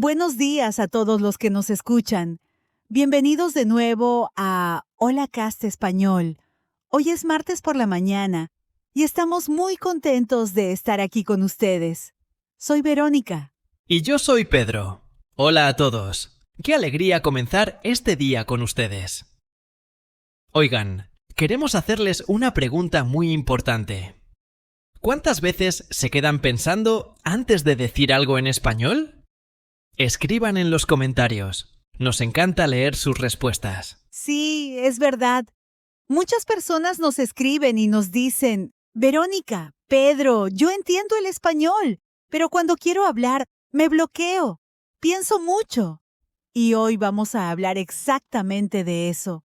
Buenos días a todos los que nos escuchan. Bienvenidos de nuevo a Hola Cast Español. Hoy es martes por la mañana y estamos muy contentos de estar aquí con ustedes. Soy Verónica. Y yo soy Pedro. Hola a todos. Qué alegría comenzar este día con ustedes. Oigan, queremos hacerles una pregunta muy importante. ¿Cuántas veces se quedan pensando antes de decir algo en español? Escriban en los comentarios. Nos encanta leer sus respuestas. Sí, es verdad. Muchas personas nos escriben y nos dicen, Verónica, Pedro, yo entiendo el español, pero cuando quiero hablar, me bloqueo. Pienso mucho. Y hoy vamos a hablar exactamente de eso.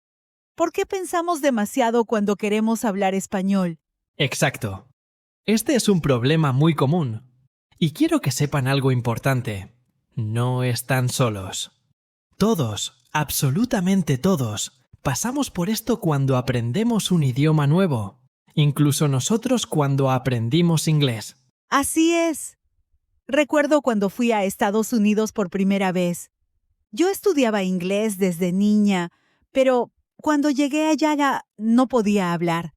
¿Por qué pensamos demasiado cuando queremos hablar español? Exacto. Este es un problema muy común. Y quiero que sepan algo importante. No están solos. Todos, absolutamente todos, pasamos por esto cuando aprendemos un idioma nuevo. Incluso nosotros cuando aprendimos inglés. Así es. Recuerdo cuando fui a Estados Unidos por primera vez. Yo estudiaba inglés desde niña, pero cuando llegué allá no podía hablar.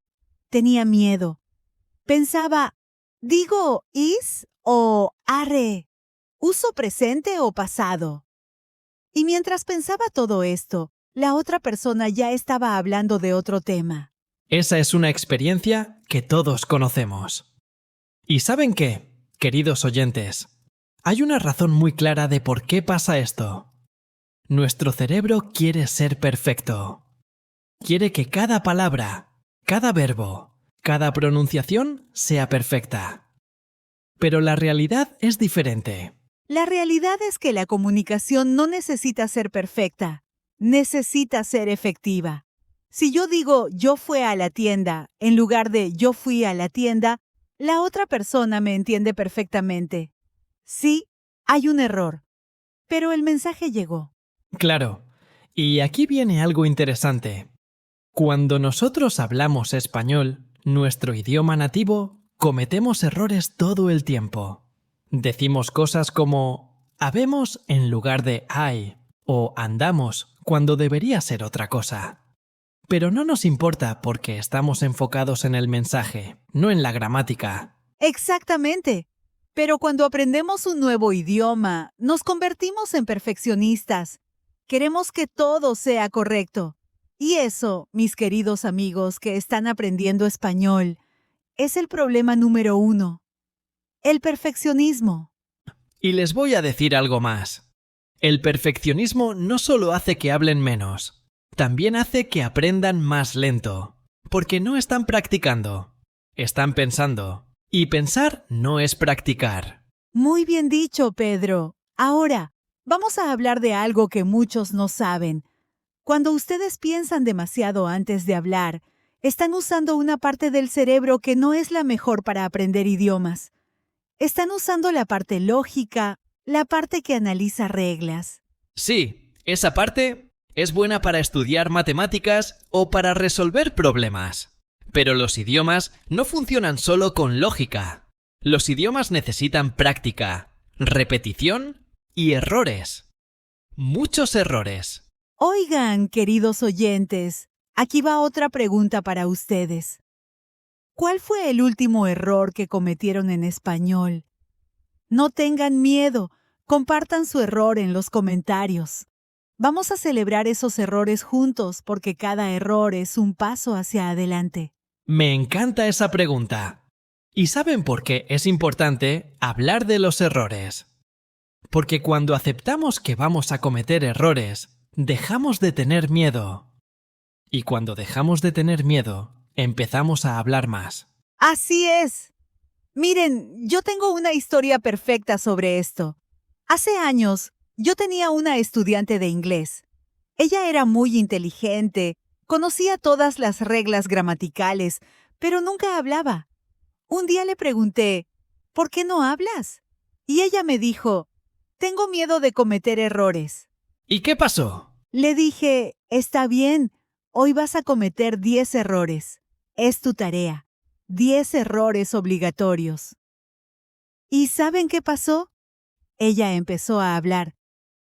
Tenía miedo. Pensaba, ¿digo is o arre? ¿Uso presente o pasado? Y mientras pensaba todo esto, la otra persona ya estaba hablando de otro tema. Esa es una experiencia que todos conocemos. ¿Y saben qué, queridos oyentes? Hay una razón muy clara de por qué pasa esto. Nuestro cerebro quiere ser perfecto. Quiere que cada palabra, cada verbo, cada pronunciación sea perfecta. Pero la realidad es diferente. La realidad es que la comunicación no necesita ser perfecta, necesita ser efectiva. Si yo digo yo fui a la tienda en lugar de yo fui a la tienda, la otra persona me entiende perfectamente. Sí, hay un error, pero el mensaje llegó. Claro, y aquí viene algo interesante. Cuando nosotros hablamos español, nuestro idioma nativo, cometemos errores todo el tiempo. Decimos cosas como habemos en lugar de hay o andamos cuando debería ser otra cosa. Pero no nos importa porque estamos enfocados en el mensaje, no en la gramática. Exactamente. Pero cuando aprendemos un nuevo idioma, nos convertimos en perfeccionistas. Queremos que todo sea correcto. Y eso, mis queridos amigos que están aprendiendo español, es el problema número 1. El perfeccionismo. Y les voy a decir algo más. El perfeccionismo no solo hace que hablen menos, también hace que aprendan más lento, porque no están practicando, están pensando. Y pensar no es practicar. Muy bien dicho, Pedro. Ahora, vamos a hablar de algo que muchos no saben. Cuando ustedes piensan demasiado antes de hablar, están usando una parte del cerebro que no es la mejor para aprender idiomas. Están usando la parte lógica, la parte que analiza reglas. Sí, esa parte es buena para estudiar matemáticas o para resolver problemas. Pero los idiomas no funcionan solo con lógica. Los idiomas necesitan práctica, repetición y errores. Muchos errores. Oigan, queridos oyentes, aquí va otra pregunta para ustedes. ¿Cuál fue el último error que cometieron en español? No tengan miedo, compartan su error en los comentarios. Vamos a celebrar esos errores juntos porque cada error es un paso hacia adelante. Me encanta esa pregunta. ¿Y saben por qué es importante hablar de los errores? Porque cuando aceptamos que vamos a cometer errores, dejamos de tener miedo. Y cuando dejamos de tener miedo, empezamos a hablar más. Así es. Miren, yo tengo una historia perfecta sobre esto. Hace años, yo tenía una estudiante de inglés. Ella era muy inteligente, conocía todas las reglas gramaticales, pero nunca hablaba. Un día le pregunté, ¿por qué no hablas? Y ella me dijo, tengo miedo de cometer errores. ¿Y qué pasó? Le dije, está bien, hoy vas a cometer 10 errores. Es tu tarea. 10 errores obligatorios. ¿Y saben qué pasó? Ella empezó a hablar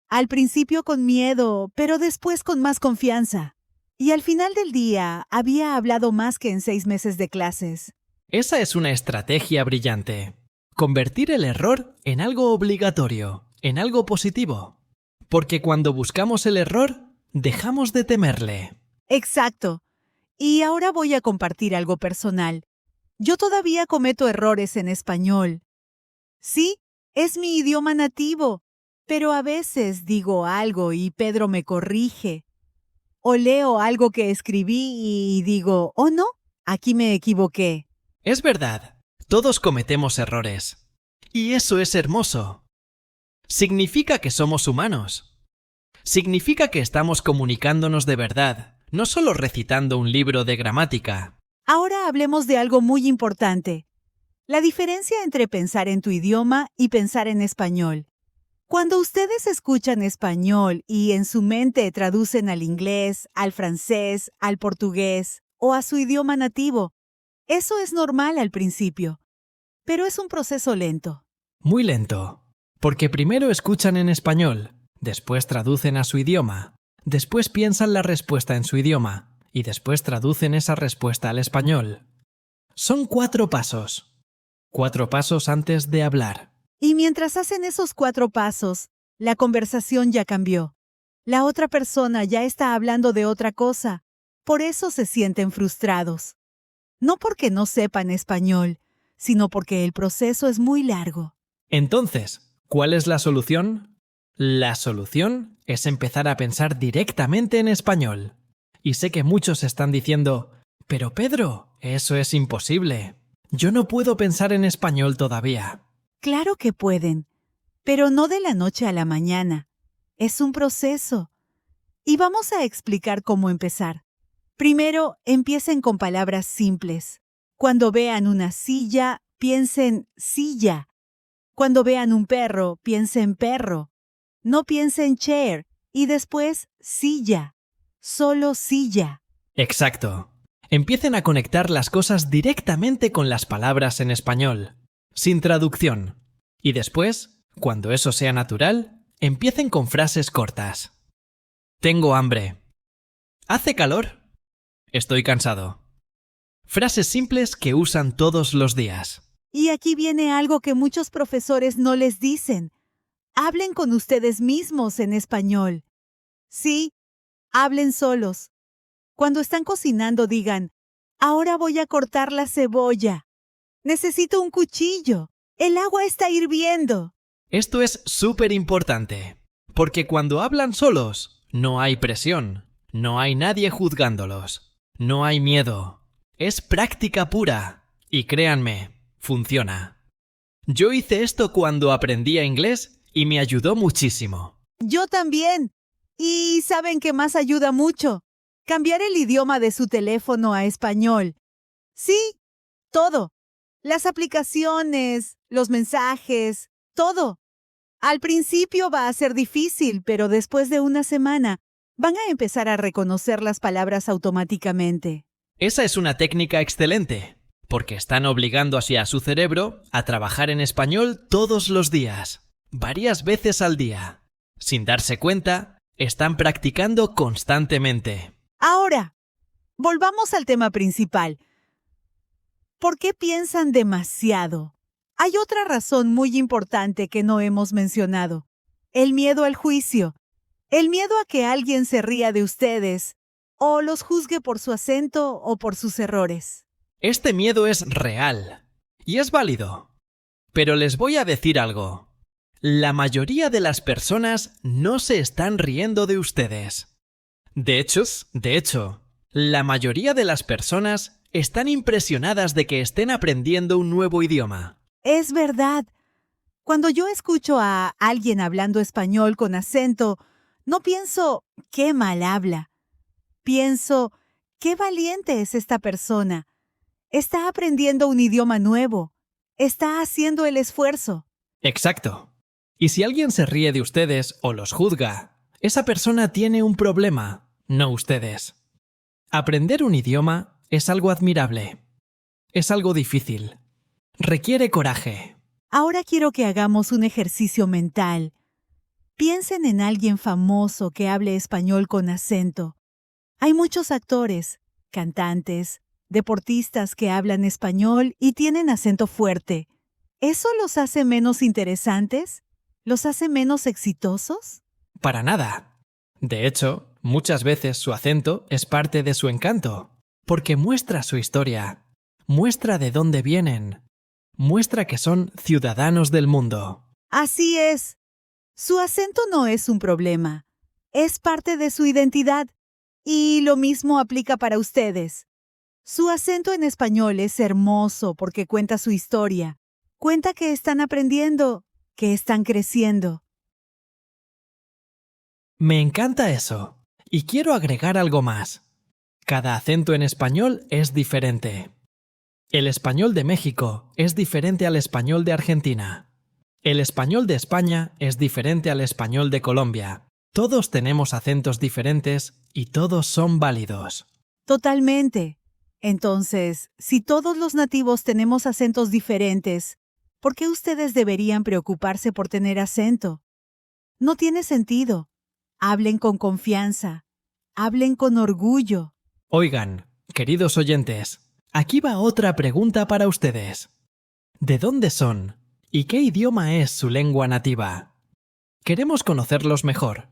Al principio con miedo, pero después con más confianza. Y al final del día había hablado más que en 6 meses de clases. Esa es una estrategia brillante. Convertir el error en algo obligatorio, en algo positivo. Porque cuando buscamos el error, dejamos de temerle. Exacto. Y ahora voy a compartir algo personal. Yo todavía cometo errores en español. Sí, es mi idioma nativo, pero a veces digo algo y Pedro me corrige. O leo algo que escribí y digo, oh no, aquí me equivoqué. Es verdad, todos cometemos errores. Y eso es hermoso. Significa que somos humanos. Significa que estamos comunicándonos de verdad, no solo recitando un libro de gramática. Ahora hablemos de algo muy importante. La diferencia entre pensar en tu idioma y pensar en español. Cuando ustedes escuchan español y en su mente traducen al inglés, al francés, al portugués o a su idioma nativo, eso es normal al principio, pero es un proceso lento. Muy lento. Porque primero escuchan en español, después traducen a su idioma, después piensan la respuesta en su idioma y después traducen esa respuesta al español. Son 4 pasos. 4 pasos antes de hablar. Y mientras hacen esos 4 pasos, la conversación ya cambió. La otra persona ya está hablando de otra cosa. Por eso se sienten frustrados. No porque no sepan español, sino porque el proceso es muy largo. Entonces, ¿cuál es la solución? La solución es empezar a pensar directamente en español. Y sé que muchos están diciendo, pero Pedro, eso es imposible. Yo no puedo pensar en español todavía. Claro que pueden, pero no de la noche a la mañana. Es un proceso. Y vamos a explicar cómo empezar. Primero, empiecen con palabras simples. Cuando vean una silla, piensen silla. Cuando vean un perro, piensen perro. No piensen chair y después silla. Solo silla. Exacto. Empiecen a conectar las cosas directamente con las palabras en español, sin traducción. Y después, cuando eso sea natural, empiecen con frases cortas. Tengo hambre. ¿Hace calor? Estoy cansado. Frases simples que usan todos los días. Y aquí viene algo que muchos profesores no les dicen. Hablen con ustedes mismos en español. Sí, hablen solos. Cuando están cocinando digan, ahora voy a cortar la cebolla. Necesito un cuchillo. El agua está hirviendo. Esto es súper importante, porque cuando hablan solos, no hay presión, no hay nadie juzgándolos, no hay miedo. Es práctica pura. Y créanme, funciona. Yo hice esto cuando aprendía inglés y me ayudó muchísimo. Yo también. ¿Y saben qué más ayuda mucho? Cambiar el idioma de su teléfono a español. Sí, todo. Las aplicaciones, los mensajes, todo. Al principio va a ser difícil, pero después de una semana van a empezar a reconocer las palabras automáticamente. Esa es una técnica excelente, porque están obligando así a su cerebro a trabajar en español todos los días, varias veces al día. Sin darse cuenta, están practicando constantemente. Ahora, volvamos al tema principal. ¿Por qué piensan demasiado? Hay otra razón muy importante que no hemos mencionado. El miedo al juicio. El miedo a que alguien se ría de ustedes o los juzgue por su acento o por sus errores. Este miedo es real y es válido. Pero les voy a decir algo. La mayoría de las personas no se están riendo de ustedes. De hecho, la mayoría de las personas están impresionadas de que estén aprendiendo un nuevo idioma. Es verdad. Cuando yo escucho a alguien hablando español con acento, no pienso, qué mal habla. Pienso, qué valiente es esta persona. Está aprendiendo un idioma nuevo. Está haciendo el esfuerzo. Exacto. Y si alguien se ríe de ustedes o los juzga, esa persona tiene un problema, no ustedes. Aprender un idioma es algo admirable. Es algo difícil. Requiere coraje. Ahora quiero que hagamos un ejercicio mental. Piensen en alguien famoso que hable español con acento. Hay muchos actores, cantantes, deportistas que hablan español y tienen acento fuerte. ¿Eso los hace menos interesantes? ¿Los hace menos exitosos? Para nada. De hecho, muchas veces su acento es parte de su encanto, porque muestra su historia, muestra de dónde vienen, muestra que son ciudadanos del mundo. Así es. Su acento no es un problema. Es parte de su identidad. Y lo mismo aplica para ustedes. Su acento en español es hermoso porque cuenta su historia. Cuenta que están aprendiendo, que están creciendo. Me encanta eso. Y quiero agregar algo más. Cada acento en español es diferente. El español de México es diferente al español de Argentina. El español de España es diferente al español de Colombia. Todos tenemos acentos diferentes y todos son válidos. Totalmente. Entonces, si todos los nativos tenemos acentos diferentes, ¿por qué ustedes deberían preocuparse por tener acento? No tiene sentido. Hablen con confianza. Hablen con orgullo. Oigan, queridos oyentes, aquí va otra pregunta para ustedes. ¿De dónde son? ¿Y qué idioma es su lengua nativa? Queremos conocerlos mejor.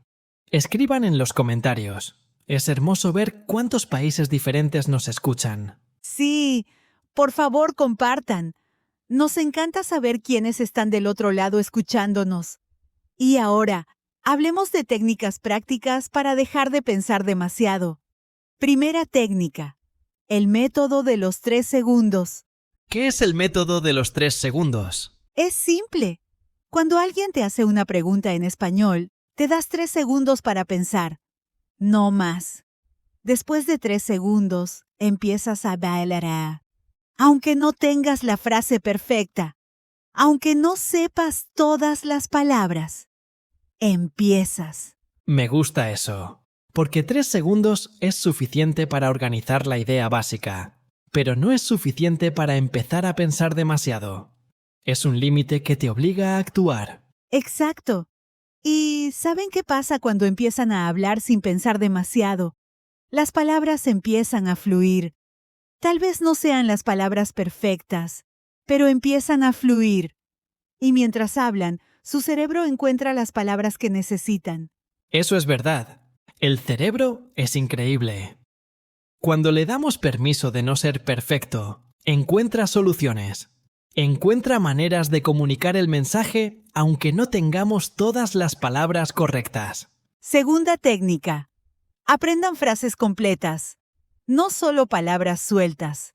Escriban en los comentarios. Es hermoso ver cuántos países diferentes nos escuchan. Sí, por favor compartan. Nos encanta saber quiénes están del otro lado escuchándonos. Y ahora, hablemos de técnicas prácticas para dejar de pensar demasiado. Primera técnica. El método de los 3 segundos. ¿Qué es el método de los 3 segundos? Es simple. Cuando alguien te hace una pregunta en español, te das 3 segundos para pensar. No más. Después de 3 segundos, empiezas a bailar. Aunque no tengas la frase perfecta, aunque no sepas todas las palabras, empiezas. Me gusta eso, porque 3 segundos es suficiente para organizar la idea básica, pero no es suficiente para empezar a pensar demasiado. Es un límite que te obliga a actuar. Exacto. ¿Y saben qué pasa cuando empiezan a hablar sin pensar demasiado? Las palabras empiezan a fluir. Tal vez no sean las palabras perfectas, pero empiezan a fluir. Y mientras hablan, su cerebro encuentra las palabras que necesitan. Eso es verdad. El cerebro es increíble. Cuando le damos permiso de no ser perfecto, encuentra soluciones. Encuentra maneras de comunicar el mensaje aunque no tengamos todas las palabras correctas. Segunda técnica. Aprendan frases completas, no solo palabras sueltas.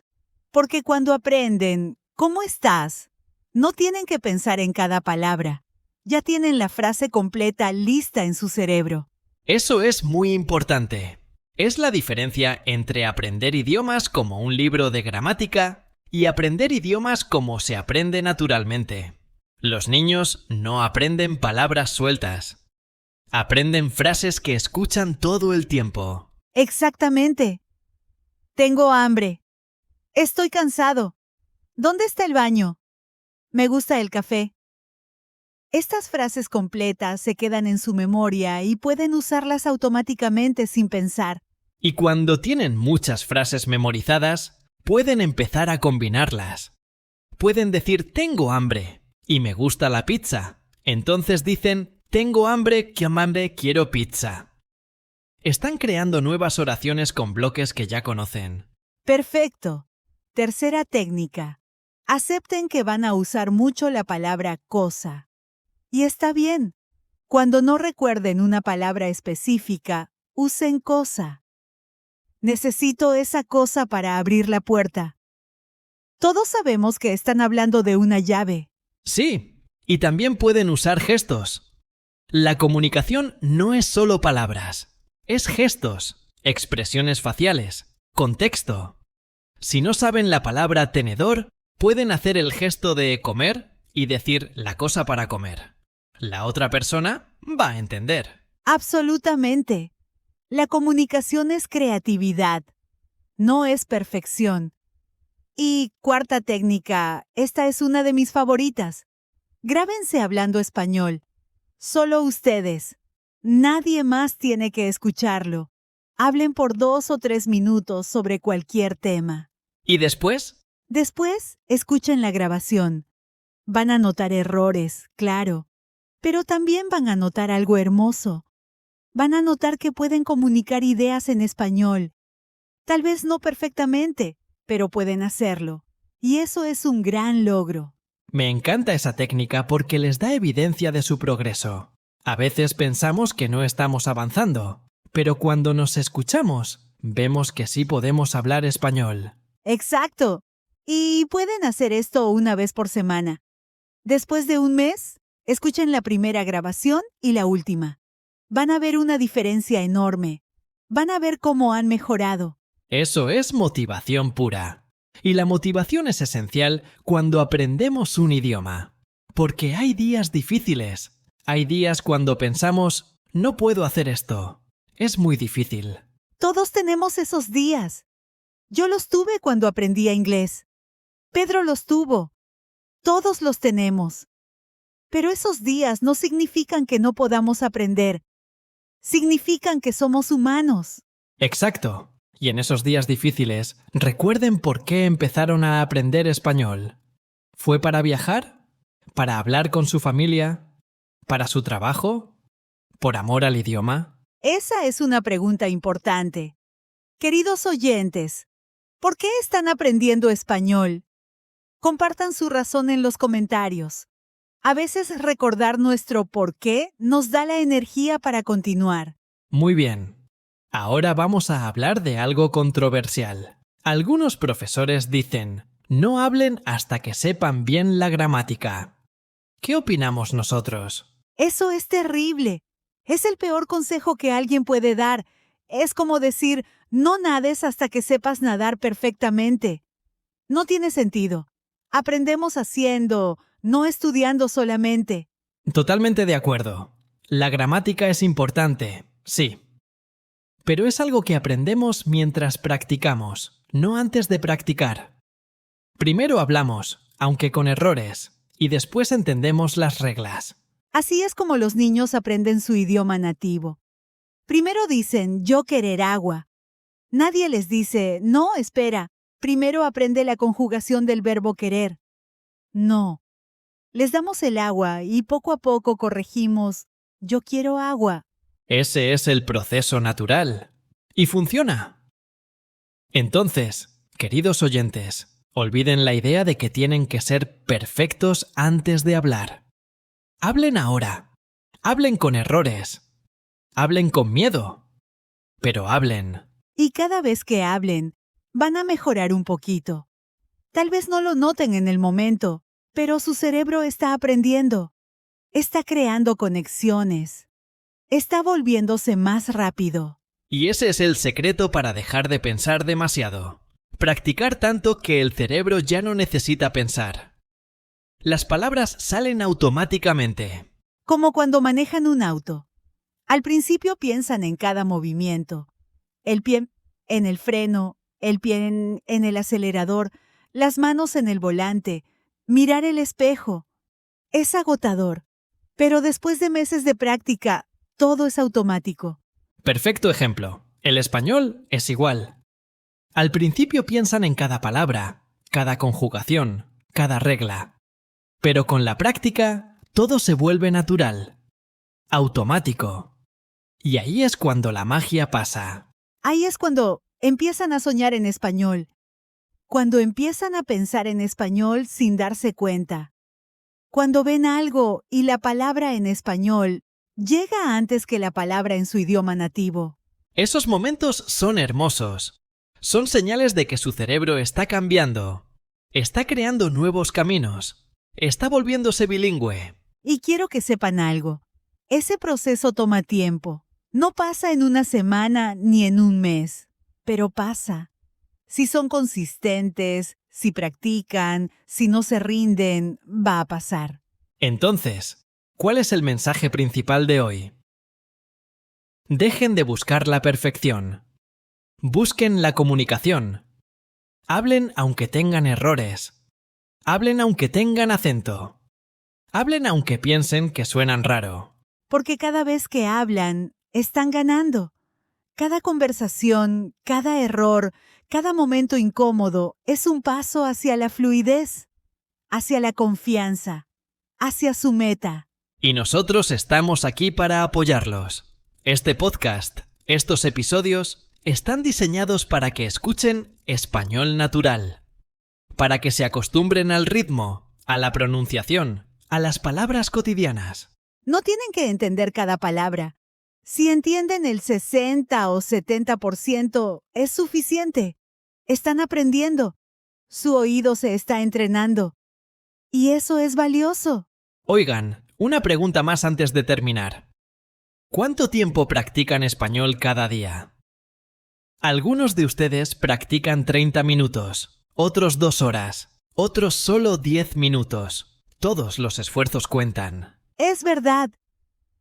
Porque cuando aprenden ¿cómo estás?, no tienen que pensar en cada palabra. Ya tienen la frase completa lista en su cerebro. Eso es muy importante. Es la diferencia entre aprender idiomas como un libro de gramática y aprender idiomas como se aprende naturalmente. Los niños no aprenden palabras sueltas. Aprenden frases que escuchan todo el tiempo. Exactamente. Tengo hambre. Estoy cansado. ¿Dónde está el baño? Me gusta el café. Estas frases completas se quedan en su memoria y pueden usarlas automáticamente sin pensar. Y cuando tienen muchas frases memorizadas, pueden empezar a combinarlas. Pueden decir tengo hambre y me gusta la pizza. Entonces dicen tengo hambre, quiero pizza. Están creando nuevas oraciones con bloques que ya conocen. Perfecto. Tercera técnica. Acepten que van a usar mucho la palabra cosa. Y está bien. Cuando no recuerden una palabra específica, usen cosa. Necesito esa cosa para abrir la puerta. Todos sabemos que están hablando de una llave. Sí, y también pueden usar gestos. La comunicación no es solo palabras, es gestos, expresiones faciales, contexto. Si no saben la palabra tenedor, pueden hacer el gesto de comer y decir la cosa para comer. La otra persona va a entender. Absolutamente. La comunicación es creatividad, no es perfección. Y cuarta técnica, esta es una de mis favoritas. Grábense hablando español. Solo ustedes. Nadie más tiene que escucharlo. Hablen por 2 o 3 minutos sobre cualquier tema. ¿Y después? Después, escuchen la grabación. Van a notar errores, claro, pero también van a notar algo hermoso. Van a notar que pueden comunicar ideas en español. Tal vez no perfectamente, pero pueden hacerlo. Y eso es un gran logro. Me encanta esa técnica porque les da evidencia de su progreso. A veces pensamos que no estamos avanzando, pero cuando nos escuchamos, vemos que sí podemos hablar español. Exacto. Y pueden hacer esto una vez por semana. Después de un mes, escuchen la primera grabación y la última. Van a ver una diferencia enorme. Van a ver cómo han mejorado. Eso es motivación pura. Y la motivación es esencial cuando aprendemos un idioma. Porque hay días difíciles. Hay días cuando pensamos, no puedo hacer esto. Es muy difícil. Todos tenemos esos días. Yo los tuve cuando aprendía inglés. Pedro los tuvo. Todos los tenemos. Pero esos días no significan que no podamos aprender. Significan que somos humanos. Exacto. Y en esos días difíciles, recuerden por qué empezaron a aprender español. ¿Fue para viajar? ¿Para hablar con su familia? ¿Para su trabajo? ¿Por amor al idioma? Esa es una pregunta importante. Queridos oyentes, ¿por qué están aprendiendo español? Compartan su razón en los comentarios. A veces recordar nuestro por qué nos da la energía para continuar. Muy bien. Ahora vamos a hablar de algo controversial. Algunos profesores dicen, no hablen hasta que sepan bien la gramática. ¿Qué opinamos nosotros? Eso es terrible. Es el peor consejo que alguien puede dar. Es como decir, no nades hasta que sepas nadar perfectamente. No tiene sentido. Aprendemos haciendo, no estudiando solamente. Totalmente de acuerdo. La gramática es importante, sí. Pero es algo que aprendemos mientras practicamos, no antes de practicar. Primero hablamos, aunque con errores, y después entendemos las reglas. Así es como los niños aprenden su idioma nativo. Primero dicen, yo querer agua. Nadie les dice, no, espera, primero aprende la conjugación del verbo querer. No. Les damos el agua y poco a poco corregimos, yo quiero agua. Ese es el proceso natural. Y funciona. Entonces, queridos oyentes, olviden la idea de que tienen que ser perfectos antes de hablar. Hablen ahora. Hablen con errores. Hablen con miedo. Pero hablen. Y cada vez que hablen, van a mejorar un poquito. Tal vez no lo noten en el momento, pero su cerebro está aprendiendo. Está creando conexiones. Está volviéndose más rápido. Y ese es el secreto para dejar de pensar demasiado. Practicar tanto que el cerebro ya no necesita pensar. Las palabras salen automáticamente. Como cuando manejan un auto. Al principio piensan en cada movimiento. El pie en el freno, el pie en el acelerador, las manos en el volante, mirar el espejo. Es agotador. Pero después de meses de práctica, todo es automático. Perfecto ejemplo. El español es igual. Al principio piensan en cada palabra, cada conjugación, cada regla. Pero con la práctica, todo se vuelve natural, automático. Y ahí es cuando la magia pasa. Ahí es cuando empiezan a soñar en español. Cuando empiezan a pensar en español sin darse cuenta. Cuando ven algo y la palabra en español llega antes que la palabra en su idioma nativo. Esos momentos son hermosos. Son señales de que su cerebro está cambiando. Está creando nuevos caminos. Está volviéndose bilingüe. Y quiero que sepan algo. Ese proceso toma tiempo. No pasa en una semana ni en un mes, pero pasa. Si son consistentes, si practican, si no se rinden, va a pasar. Entonces, ¿cuál es el mensaje principal de hoy? Dejen de buscar la perfección. Busquen la comunicación. Hablen aunque tengan errores. Hablen aunque tengan acento. Hablen aunque piensen que suenan raro. porque cada vez que hablan, están ganando. Cada conversación, cada error, cada momento incómodo es un paso hacia la fluidez, hacia la confianza, hacia su meta. Y nosotros estamos aquí para apoyarlos. Este podcast, estos episodios, están diseñados para que escuchen español natural, para que se acostumbren al ritmo, a la pronunciación, a las palabras cotidianas. No tienen que entender cada palabra. Si entienden el 60 o 70%, es suficiente. Están aprendiendo. Su oído se está entrenando. Y eso es valioso. Oigan, una pregunta más antes de terminar. ¿Cuánto tiempo practican español cada día? Algunos de ustedes practican 30 minutos, otros 2 horas, otros solo 10 minutos. Todos los esfuerzos cuentan. Es verdad.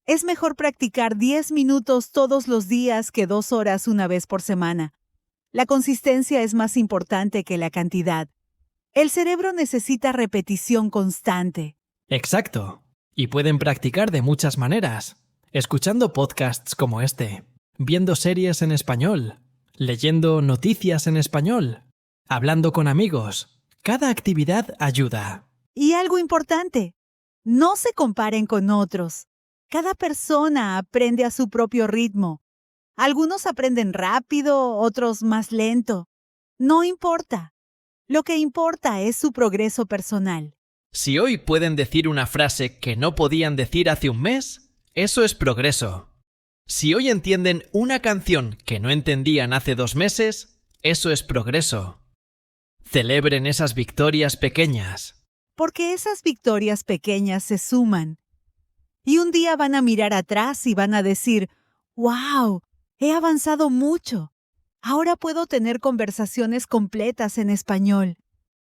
Es mejor practicar 10 minutos todos los días que 2 horas una vez por semana. La consistencia es más importante que la cantidad. El cerebro necesita repetición constante. Exacto. Y pueden practicar de muchas maneras. Escuchando podcasts como este, viendo series en español, leyendo noticias en español, hablando con amigos. Cada actividad ayuda. Y algo importante, no se comparen con otros. Cada persona aprende a su propio ritmo. Algunos aprenden rápido, otros más lento. No importa. Lo que importa es su progreso personal. Si hoy pueden decir una frase que no podían decir hace un mes, eso es progreso. Si hoy entienden una canción que no entendían hace 2 meses, eso es progreso. Celebren esas victorias pequeñas. Porque esas victorias pequeñas se suman. Y un día van a mirar atrás y van a decir, ¡wow! He avanzado mucho. Ahora puedo tener conversaciones completas en español.